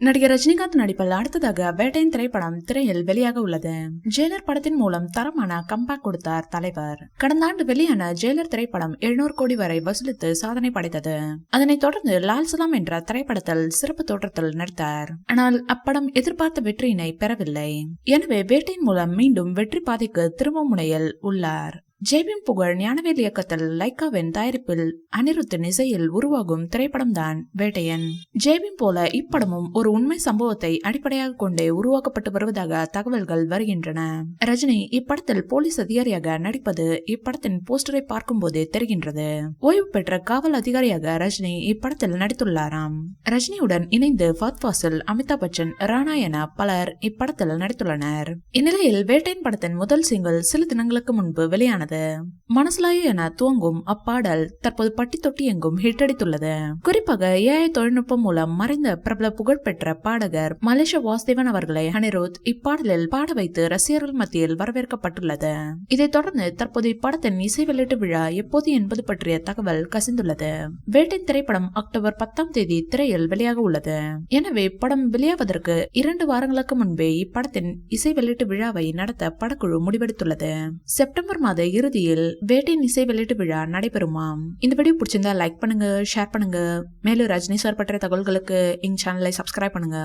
நடிகர் ரஜினிகாந்த் நடிப்பில் அடுத்ததாக வேட்டையின் திரைப்படம் திரையில் வெளியாக உள்ளது. ஜெயிலர் படத்தின் மூலம் தரமான கம்பேக் கொடுத்தார் தலைவர். கடந்த ஆண்டு வெளியான ஜெயிலர் திரைப்படம் 700 கோடி வரை வசூலித்து சாதனை படைத்தது. அதனைத் தொடர்ந்து லால் சலாம் என்ற திரைப்படத்தில் சிறப்பு தோற்றத்தில் நடித்தார். ஆனால் அப்படம் எதிர்பார்த்த வெற்றியினை பெறவில்லை. எனவே வேட்டையின் மூலம் மீண்டும் வெற்றி பாதைக்கு திரும்பும் முனையில் உள்ளார். ஜெய்பீம் புகழ் ஞானவேல் இயக்கத்தில் லைக்காவின் தயாரிப்பில் அனிருத்தின் இசையில் உருவாகும் திரைப்படம் தான் வேட்டையன். ஜெய்பீம் போல இப்படமும் ஒரு உண்மை சம்பவத்தை அடிப்படையாக கொண்டே உருவாக்கப்பட்டு வருவதாக தகவல்கள் வருகின்றன. ரஜினி இப்படத்தில் போலீஸ் அதிகாரியாக நடிப்பது இப்படத்தின் போஸ்டரை பார்க்கும் போதே தெரிகின்றது. ஓய்வு பெற்ற காவல் அதிகாரியாக ரஜினி இப்படத்தில் நடித்துள்ளாராம். ரஜினியுடன் இணைந்து ஃபஹத் ஃபாசில், அமிதாப் பச்சன், ராணா என பலர் இப்படத்தில் நடித்துள்ளனர். இந்நிலையில் வேட்டையன் படத்தின் முதல் சிங்கிள் சில தினங்களுக்கு முன்பு வெளியானது. மனசுலாயோ என துவங்கும் அப்பாடல் தற்போது பட்டி தொட்டி எங்கும் ஹிட் அடித்துள்ளது. குறிப்பாக AI தொழில்நுட்பம் மூலம் மறைந்த பிரபல புகழ்பெற்ற பாடகர் மலேசியா வாசுதேவன் அவர்களை அனிருத் இப்பாடலில் பாட வைத்து ரசிகர்கள் மத்தியில் வரவேற்கப்பட்டுள்ளது. இதைத் தொடர்ந்து தற்போது இப்படத்தின் இசை வெளியீட்டு விழா எப்போது என்பது பற்றிய தகவல் கசிந்துள்ளது. வேட்டை திரைப்படம் அக்டோபர் 10ஆம் தேதி திரையில் வெளியாக உள்ளது. எனவே படம் வெளியாவதற்கு 2 வாரங்களுக்கு முன்பே இப்படத்தின் இசை வெளியீட்டு விழாவை நடத்த படக்குழு முடிவெடுத்துள்ளது. செப்டம்பர் மாத இறுதியில் வேட்டையின் இசை வெளியீட்டு விழா நடைபெறுமாம். இந்த வீடியோ பிடிச்சிருந்தா லைக் பண்ணுங்க, ஷேர் பண்ணுங்க. மேலும் ரஜினி சார் பற்றிய தகவல்களுக்கு எங்க சேனலை சப்ஸ்கிரைப் பண்ணுங்க.